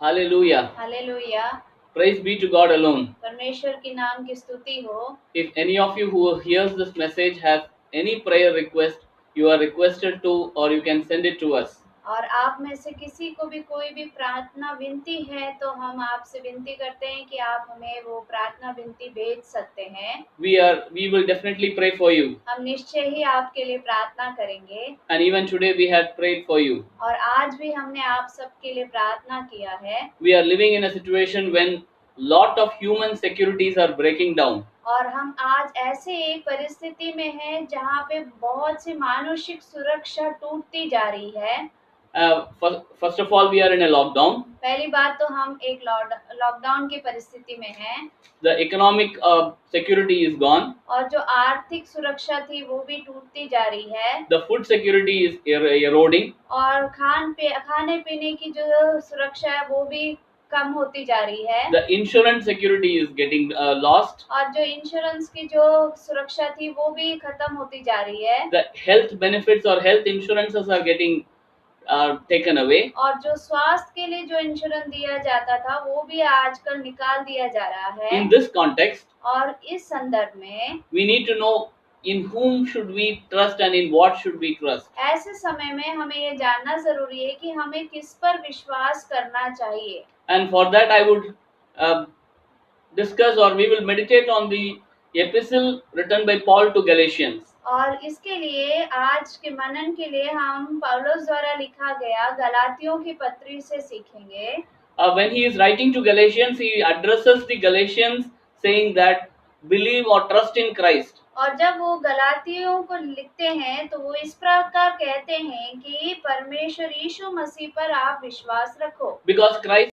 Hallelujah. Hallelujah. Praise be to God alone. परमेश्वर के नाम की स्तुति हो। If any of you who hears this message has any prayer request, you are requested to, or you can send it to us. और आप में से किसी को भी कोई भी प्रार्थना विनती है तो हम आपसे विनती करते हैं कि आप हमें वो प्रार्थना विनती भेज सकते हैं। We will definitely pray for you. हम निश्चय ही आपके लिए प्रार्थना करेंगे। And even today we had prayed for you. और आज भी हमने आप सबके लिए प्रार्थना किया है। We are living in a situation when lot of human securities are breaking down. और हम आज ऐसे एक परिस्थिति में हैं जहाँ पे बहुत सी मानुषिक सुरक्षा टूटती जा रही है। First of all, we are in a lockdown. पहली बात तो हम एक लॉकडाउन की परिस्थिति में हैं। The economic security is gone. और जो आर्थिक सुरक्षा थी वो भी टूटती जा रही है। The food security is eroding. और खाने पीने की जो सुरक्षा है वो भी कम होती जा रही है। The insurance security is getting lost. और जो इंश्योरेंस की जो सुरक्षा थी वो भी खत्म होती जा रही है। The health benefits or health insurances are getting taken away. और जो स्वास्थ्य के लिए जो इंश्योरेंस दिया जाता था वो भी आजकल निकाल दिया जा रहा है। In this context, और इस संदर्भ में we need to know in whom should we trust and in what should we trust. ऐसे समय में हमें ये जानना जरूरी है कि हमें किस पर विश्वास करना चाहिए। And for that I would discuss, or we will meditate on the epistle written by Paul to Galatians. और इसके लिए आज के मनन के लिए हम पौलुस द्वारा लिखा गया गलातियों की पत्री से सीखेंगे। When he is writing to Galatians, he addresses the Galatians saying that believe or trust in Christ. और जब वो गलातियों को लिखते हैं तो वो इस प्रकार कहते हैं कि परमेश्वर यीशु मसीह पर आप विश्वास रखो। Because Christ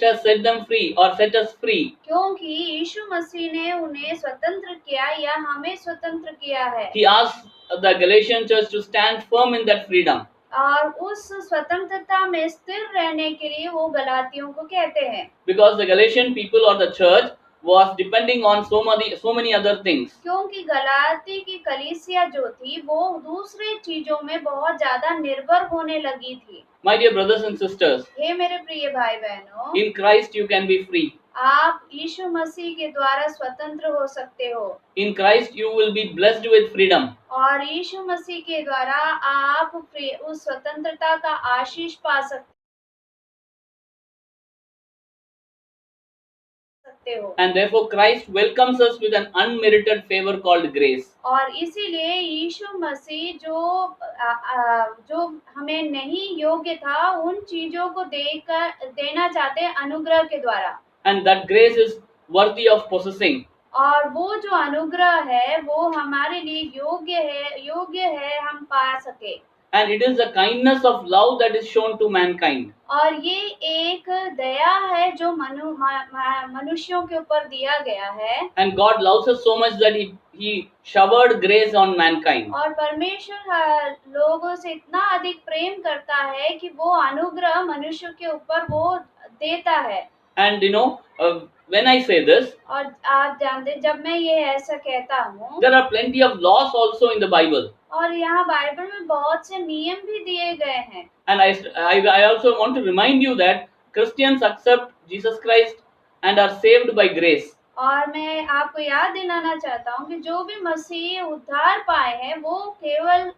has set them free or set us free. क्योंकि यीशु मसीह ने उन्हें स्वतंत्र किया या हमें स्वतंत्र किया है। He asked the Galatian church to stand firm in that freedom. और उस स्वतंत्रता में स्थिर रहने के लिए वो गलातियों को कहते हैं। Because the Galatian people or the church was depending on so many other things. क्योंकि गलाती की कलीसिया जो थी वो दूसरे चीजों में बहुत ज्यादा निर्भर होने लगी थी। My dear brothers and sisters, हे मेरे प्रिय भाई बहनों, in Christ you can be free. आप यीशु मसीह के द्वारा स्वतंत्र हो सकते हो। In Christ you will be blessed with freedom. और यीशु मसीह के द्वारा आप उस स्वतंत्रता का आशीष पा सकते हो। And therefore Christ welcomes us with an unmerited favor called grace. और इसीलिए यीशु मसीह जो हमें नहीं योग्य था उन चीजों को देना चाहते हैं अनुग्रह के द्वारा। And that grace is worthy of possessing. और वो जो अनुग्रह है वो हमारे लिए योग्य है हम पा सके। And it is the kindness of love that is shown to mankind. और ये एक दया है जो मनुष्यों के ऊपर दिया गया है। And God loves us so much that he showered grace on mankind. और परमेश्वर लोगों से इतना अधिक प्रेम करता है कि वो अनुग्रह मनुष्य के ऊपर वो देता है। And when I say this, और आप जानते जब मैं ये ऐसा कहता हूँ, there are plenty of laws also in the Bible. और यहाँ बाइबल में बहुत से नियम भी दिए गए हैं। And I also want to remind you that Christians accept Jesus Christ and are saved by grace. और मैं आपको याद दिलाना चाहता हूँ कि जो भी मसीह उद्धार पाए हैं वो केवल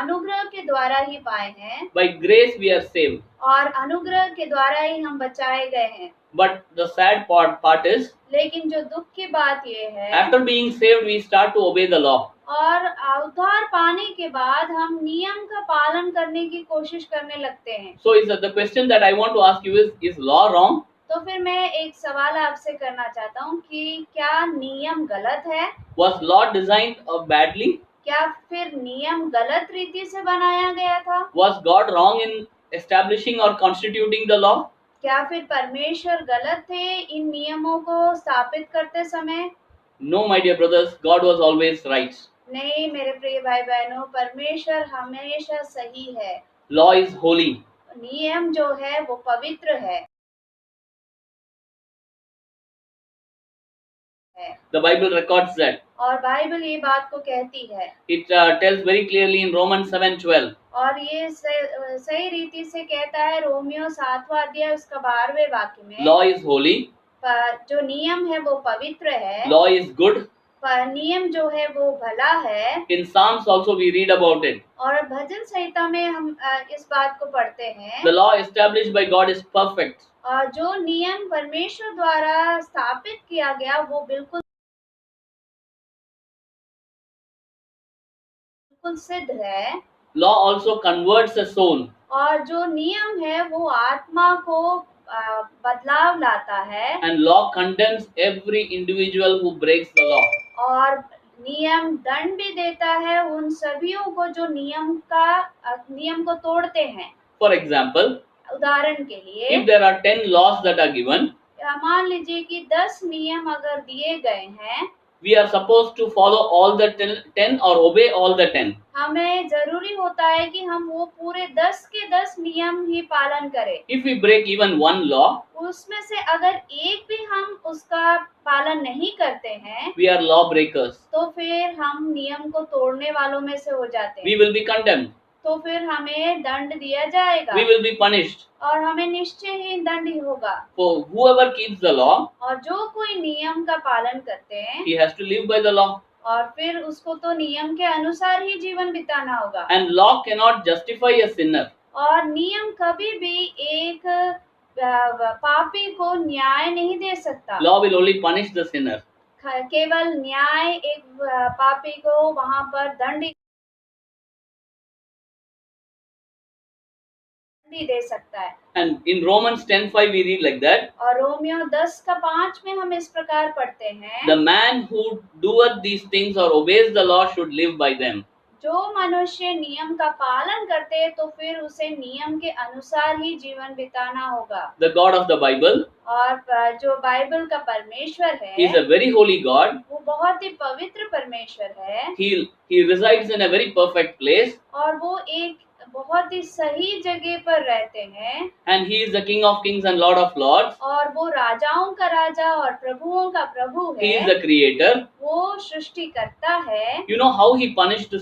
अनुग्रह के द्वारा ही पाए हैं। By grace we are saved. और अनुग्रह के द्वारा ही हम बचाए गए हैं। But the sad part is, लेकिन जो दुख की बात ये है, after being saved we start to obey the law. और उद्धार पाने के बाद हम नियम का पालन करने की कोशिश करने लगते हैं। So the question that I want to ask you is law wrong? तो फिर मैं एक सवाल आपसे करना चाहता हूँ कि क्या नियम गलत है? Was law designed badly? क्या फिर नियम गलत रीति से बनाया गया था? Was God wrong in establishing or constituting the law? क्या फिर परमेश्वर गलत थे इन नियमों को स्थापित करते समय? No, my dear brothers, God was always right. नहीं मेरे प्रिय भाई बहनों, परमेश्वर हमेशा सही है। Law is holy. नियम जो है वो पवित्र है। The Bible records that. और बाइबल ये बात को कहती है, It tells very clearly in Romans 7:12. और ये सही रीति से कहता है रोमियो 7वां अध्याय उसका 12वें वाक्य में, Law is holy, जो नियम है वो पवित्र है, law is good. पर नियम जो है वो भला है। In Psalms also we read about it. और भजन संहिता में हम इस बात को पढ़ते हैं, The law established by God is perfect. और जो नियम परमेश्वर द्वारा स्थापित किया गया वो बिल्कुल सिद्ध है। Law also converts a soul. और जो नियम है वो आत्मा को बदलाव लाता है, And law condemns every individual who breaks the law. और नियम दंड भी देता है उन सभीयों को जो नियम को तोड़ते हैं। For example, उदाहरण के लिए, if there are 10 laws that are given, मान लीजिए कि 10 नियम अगर दिए गए हैं, we are supposed to follow all the 10 or obey all the 10. हमें जरूरी होता है कि हम वो पूरे 10 के 10 नियम ही पालन करें। If we break even one law, उसमें से अगर एक भी हम उसका पालन नहीं करते हैं, we are law breakers. तो फिर हम नियम को तोड़ने वालों में से हो जाते हैं। We will be condemned. तो फिर हमें दंड दिया जाएगा, We will be punished. और हमें निश्चय ही दंड ही होगा। For whoever keeps the law, और जो कोई नियम का पालन करते हैं, he has to live by the law. और फिर उसको तो नियम के अनुसार ही जीवन बिताना होगा। And law cannot justify a sinner. और नियम कभी भी एक पापी को न्याय नहीं दे सकता। Law will only punish the sinner. केवल न्याय एक पापी को वहाँ पर दंड ही दे सकता है। And in Romans 10:5 we read like that. और रोमियो 10:5 में हम इस प्रकार पढ़ते हैं, The man who doeth these things or obeys the law should live by them. जो मनुष्य नियम का पालन करते हैं तो फिर उसे नियम के अनुसार ही जीवन बिताना होगा। The God of the Bible, और जो बाइबल का परमेश्वर है, he is a very holy God. वो बहुत ही पवित्र परमेश्वर है। He resides in a very perfect place. और वो एक बहुत ही सही जगह पर रहते हैं। And he is the King of Kings and Lord of Lords. और वो राजाओं का राजा और प्रभुओं का प्रभु है। He is the Creator. वो सृष्टि करता है। You know how he punished the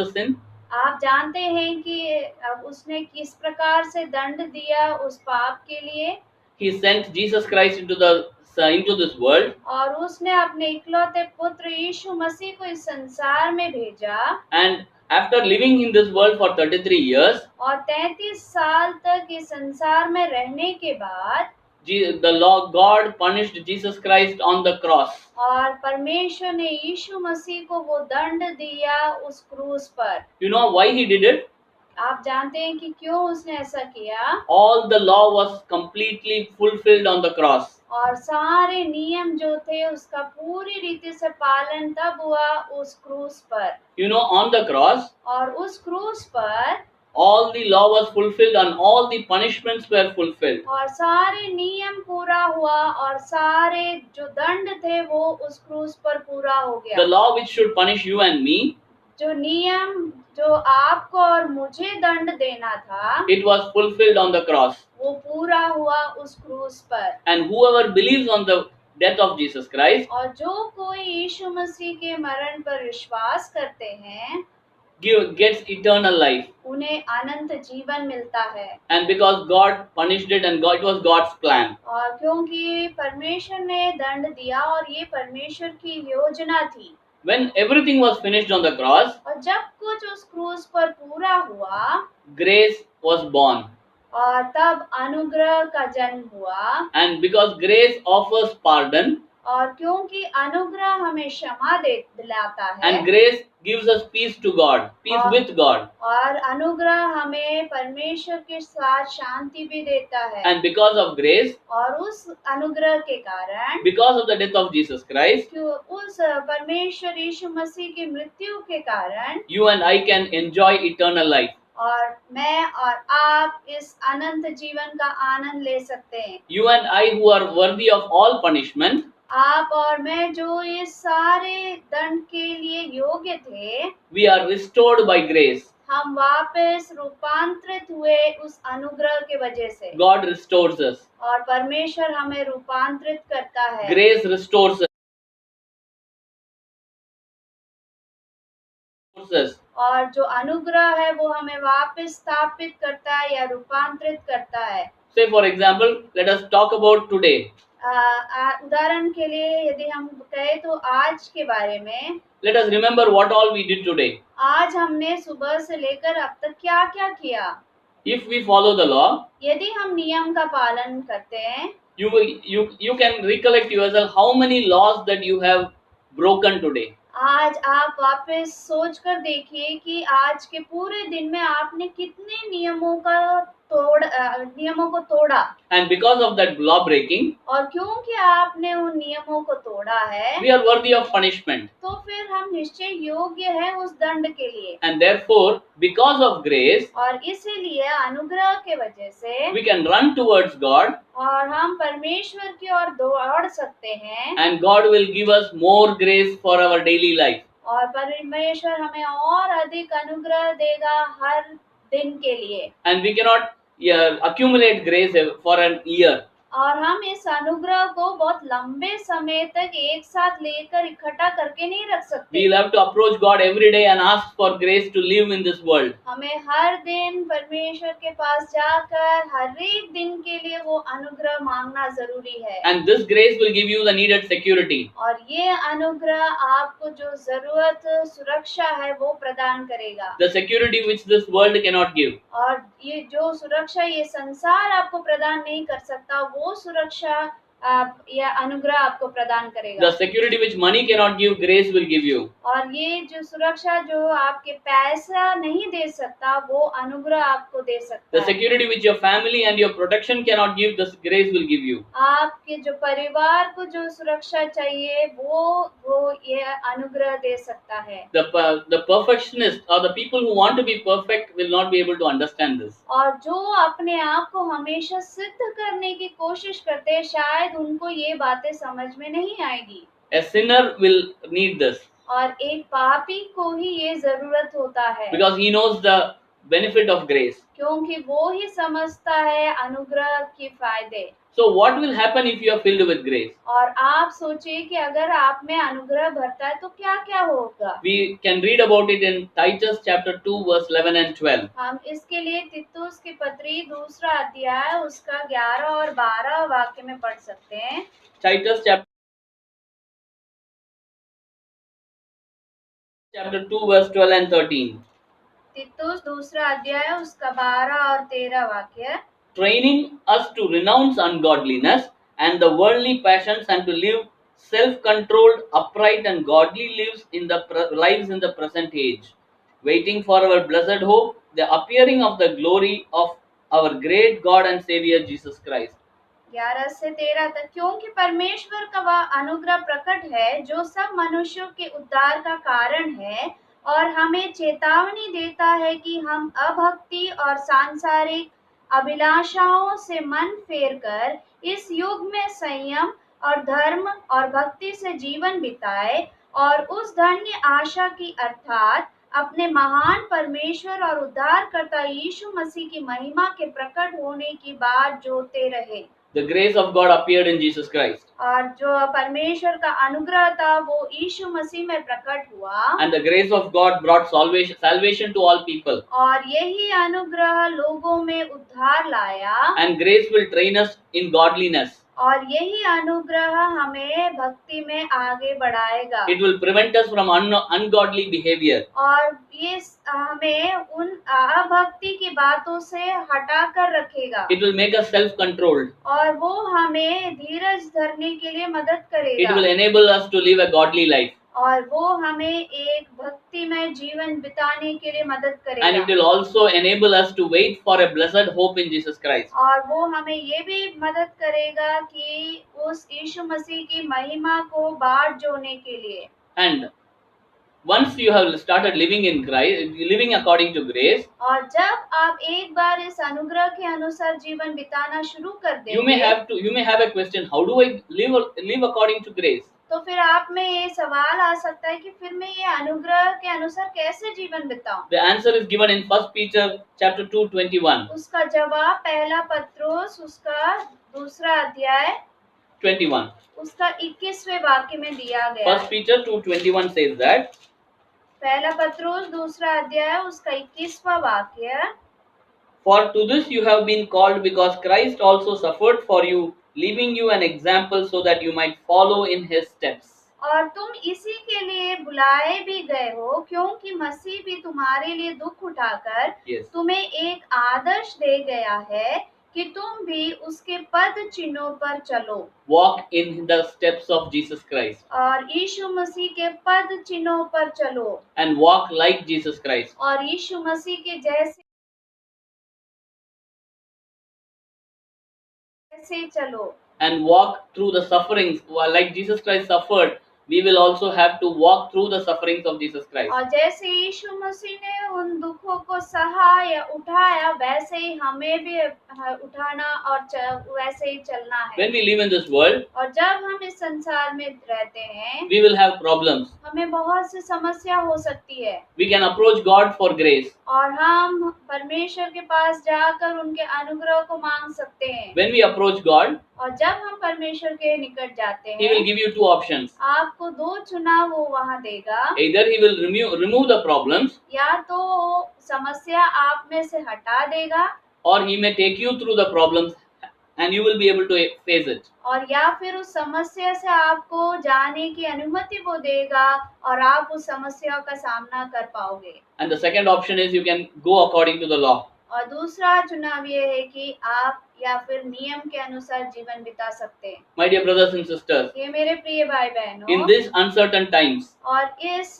sin? आप जानते हैं कि उसने किस प्रकार से दंड दिया उस पाप के लिए? He sent Jesus Christ into this world. और उसने अपने इकलौते पुत्र यीशु मसीह को इस संसार में भेजा। And after living in this world for 33 years, और 33 साल तक इस संसार में रहने के बाद God punished Jesus Christ on the cross. और परमेश्वर ने यीशु मसीह को वो दंड दिया उस क्रूस पर। You know why he did it? आप जानते हैं कि क्यों उसने ऐसा किया? All the law was completely fulfilled on the cross. और सारे नियम जो थे उसका पूरी रीति से पालन तब हुआ उस क्रूस पर। You know, on the cross, और उस क्रूस पर all the law was fulfilled and all the punishments were fulfilled. और सारे नियम पूरा हुआ और सारे जो दंड थे वो उस क्रूस पर पूरा हो गया। The law which should punish you and me, जो नियम जो आपको और मुझे दंड देना था, it was fulfilled on the cross. वो पूरा हुआ उस क्रूस पर। And whoever believes on the death of Jesus Christ, और जो कोई यीशु मसीह के मरण पर विश्वास करते हैं, gets eternal life. उन्हें अनंत जीवन मिलता है। And because God punished it and it was God's plan. और क्योंकि परमेश्वर ने दंड दिया और ये परमेश्वर की योजना थी। When everything was finished on the cross, और जब कुछ उस क्रूस पर पूरा हुआ, grace was born. और तब अनुग्रह का जन्म हुआ। And because grace offers pardon, और क्योंकि अनुग्रह हमें क्षमा दिलाता है, and grace gives us peace to God, peace with God. और अनुग्रह हमें परमेश्वर के साथ शांति भी देता है। And because of grace, और उस अनुग्रह के कारण, because of the death of Jesus Christ, उस परमेश्वर यीशु मसीह की मृत्यु के कारण, you and I can enjoy eternal life. और मैं और आप इस अनंत जीवन का आनंद ले सकते हैं। You and I who are worthy of all punishment, आप और मैं जो ये सारे दंड के लिए योग्य थे, we are restored by grace. हम वापस रूपांतरित हुए उस अनुग्रह के वजह से। God restores us. और परमेश्वर हमें रूपांतरित करता है। Grace restores us. us. और जो अनुग्रह है वो हमें वापस स्थापित करता है या रूपांतरित करता है। Say for example, let us talk about today. उदाहरण के लिए यदि हम कहें तो आज के बारे में, Let us remember what all we did today. आज हमने सुबह से लेकर अब तक क्या क्या किया। If we follow the law, यदि हम नियम का पालन करते हैं, you can recollect yourself how many laws that you have broken today. आज आप वापस सोच कर देखिए कि आज के पूरे दिन में आपने कितने नियमों को तोड़ा। And because of that law breaking, और क्योंकि आपने उन नियमों को तोड़ा है, we are worthy of punishment. तो फिर हम निश्चय योग्य है उस दंड के लिए। And therefore, because of grace, और इसीलिए अनुग्रह के वजह से we can run towards God, और हम परमेश्वर की ओर दौड़ सकते हैं, and God will give us more grace for our daily life. और परमेश्वर हमें और अधिक अनुग्रह देगा हर दिन के लिए। And we cannot accumulate grace for an year. और हम इस अनुग्रह को बहुत लंबे समय तक एक साथ लेकर इकट्ठा करके नहीं रख सकते। We will have to approach God every day and ask for grace to live in this world. हमें हर दिन परमेश्वर के पास जाकर हर एक दिन के लिए वो अनुग्रह मांगना जरूरी है। And this grace will give you the needed security. और ये अनुग्रह आपको जो जरूरत सुरक्षा है वो प्रदान करेगा। The security which this world cannot give. और ये जो सुरक्षा ये संसार आपको प्रदान नहीं कर सकता, वो सुरक्षा या अनुग्रह आपको प्रदान करेगा। The security which money cannot give, grace will give you. और ये जो सुरक्षा जो आपके पैसा नहीं दे सकता, वो अनुग्रह आपको दे सकता The है। security which your family and your protection cannot give, this grace will give you. आपके जो परिवार को जो सुरक्षा चाहिए वो ये अनुग्रह दे सकता है। The perfectionists or the people who want to be perfect will not be able to understand this. और जो अपने आप को हमेशा सिद्ध करने की कोशिश करते हैं, शायद उनको ये बातें समझ में नहीं आएगी। A sinner will need this. और एक पापी को ही ये जरूरत होता है। Because he knows the benefit of grace. क्योंकि वो ही समझता है अनुग्रह के फायदे। So what will happen if you are filled with grace? और आप सोचिए कि अगर आप में अनुग्रह भरता है तो क्या क्या होगा। We can read about it in Titus chapter 2 verse 11 and 12. हम इसके लिए तीतुस की पत्री 2 अध्याय उसका 11 और 12 वाक्य में पढ़ सकते हैं। Titus chapter 2 verse 12 and 13. तीतुस 2 अध्याय उसका 12 और 13 वाक्य। Training us to renounce ungodliness and the worldly passions and to live self-controlled, upright and godly lives in the lives in the present age, waiting for our blessed hope, the appearing of the glory of our great God and Savior Jesus Christ. 11 से 13 तक। क्योंकि परमेश्वर का वह अनुग्रह प्रकट है जो सब मनुष्यों के उद्धार का कारण है और हमें चेतावनी देता है कि हम अभक्ति और सांसारिक अभिलाषाओं से मन फेर कर इस युग में संयम और धर्म और भक्ति से जीवन बिताए और उस धन्य आशा की अर्थात अपने महान परमेश्वर और उद्धारकर्ता यीशु मसीह की महिमा के प्रकट होने की बात जोते रहे। The grace of God appeared in Jesus Christ. और जो परमेश्वर का अनुग्रह था वो यीशु मसीह में प्रकट हुआ। And the grace of God brought salvation to all people. और यही अनुग्रह लोगों में उद्धार लाया। And grace will train us in godliness. और यही अनुग्रह हमें भक्ति में आगे बढ़ाएगा। It will prevent us from ungodly behavior. और ये हमें उन अभक्ति की बातों से हटा कर रखेगा। It will make us self-controlled. और वो हमें धीरज धरने के लिए मदद करेगा। It will enable us to live a godly life. और वो हमें एक भक्तिमय जीवन बिताने के लिए मदद करेगा। And it will also enable us to wait for a blessed hope in Jesus Christ. और वो हमें ये भी मदद करेगा कि उस यीशु मसीह की महिमा को बाट जोने के लिए। And once you have started living in Christ, living according to grace, और जब आप एक बार इस अनुग्रह के अनुसार जीवन बिताना शुरू कर देंगे, you may have a question, how do I live according to grace? तो फिर आप में ये सवाल आ सकता है कि फिर मैं ये अनुग्रह के अनुसार कैसे जीवन बिताऊं? The answer is given in 1 Peter chapter 2:21. उसका जवाब पहला पत्रोस उसका 2 अध्याय 21. उसका 21वें वाक्य में दिया गया। 1 Peter 2:21 says that पहला पत्रोस 2 अध्याय उसका 21वां वाक्य। For to this you have been called, because Christ also suffered for you, leaving you an example so that you might follow in his steps. और तुम इसी के लिए बुलाए भी गए हो, क्योंकि मसीह भी तुम्हारे लिए दुख उठाकर Yes. तुम्हें एक आदर्श दे गया है कि तुम भी उसके पद चिन्हों पर चलो Walk in the steps of Jesus Christ और यीशु मसीह के पद चिन्हों पर चलो and walk like Jesus Christ. और यीशु मसीह के जैसे चलो And walk through the sufferings. Like Jesus Christ suffered, we will also have to walk through the sufferings of Jesus Christ. और जैसे यीशु मसीह ने उन दुखों को सहा या उठाया, वैसे ही हमें भी उठाना और वैसे ही चलना है। When we live in this world, और जब हम इस संसार में रहते हैं, we will have problems. हमें बहुत सी समस्या हो सकती है We can approach God for grace. और हम परमेश्वर के पास जाकर उनके अनुग्रह को मांग सकते हैं। When we approach God, और जब हम परमेश्वर के निकट जाते He will हैं, give you two options. आपको दो चुनाव वो वहाँ देगा। Either He will remove the problems, या तो समस्या आप में से हटा देगा, or He may take you through the problems and you will be able to face it. और या फिर उस समस्या से आपको जाने की अनुमति वो देगा और आप उस समस्या का सामना कर पाओगे। And the second option is you can go according to the law. और दूसरा चुनाव ये है कि आप या फिर नियम के अनुसार जीवन बिता सकते हैं। My dear brothers and sisters, ये मेरे प्रिय भाई बहनों, in these uncertain times, और इस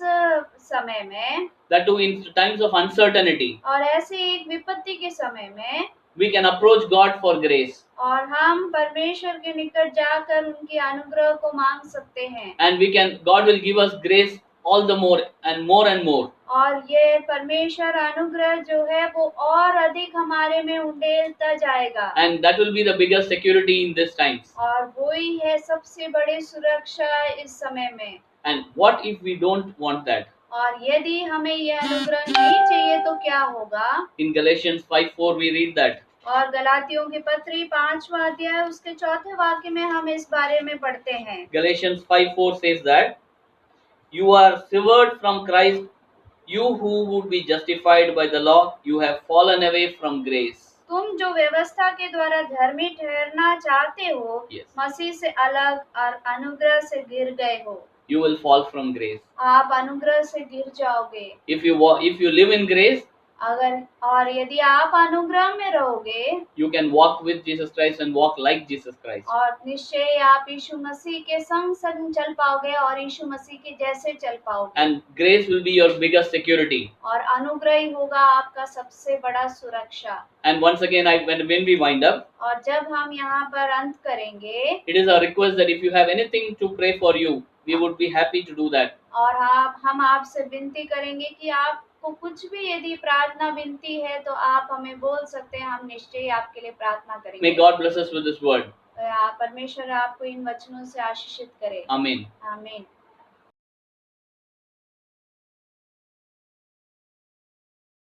समय में, that too in times of uncertainty, और ऐसे एक विपत्ति के समय में, we can approach God for grace. और हम परमेश्वर के निकट जाकर उनके अनुग्रह को मांग सकते हैं। And God will give us grace all the more and more and more. और ये परमेश्वर अनुग्रह जो है वो और अधिक हमारे में उंडेलता जाएगा। And that will be the biggest security in these times. और वही है सबसे बड़ी सुरक्षा इस समय में। And what if we don't want that? और यदि हमें ये अनुग्रह नहीं चाहिए तो क्या होगा? In Galatians 5:4 we read that. और गलातियों की पत्री 5वां अध्याय उसके 4थे वाक्य में हम इस बारे में पढ़ते हैं। Galatians 5:4 says that you are severed from Christ, you who would be justified by the law, you have fallen away from grace. तुम जो व्यवस्था के द्वारा धर्मी ठहरना चाहते हो, Yes. मसीह से अलग और अनुग्रह से गिर गए हो। You will fall from grace. आप अनुग्रह से गिर जाओगे। If you live in grace, और यदि आप अनुग्रह में रहोगे, you can walk with Jesus Christ and walk like Jesus Christ. और निश्चय आप यीशु मसीह के संग संग चल पाओगे और यीशु मसीह के जैसे चल पाओगे। And grace will be your biggest security. और अनुग्रह ही होगा आपका सबसे बड़ा सुरक्षा। And once again, when we wind up, और जब हम यहाँ पर अंत करेंगे, it is our request that if you have anything to pray for you, we would be happy to do that. और हम आपसे विनती करेंगे कि आपको कुछ भी यदि प्रार्थना विनती है तो आप हमें बोल सकते हैं, हम निश्चय आपके लिए प्रार्थना करेंगे। May God bless us with this word. परमेश्वर आपको इन वचनों से आशीषित करे। Amen. आमीन।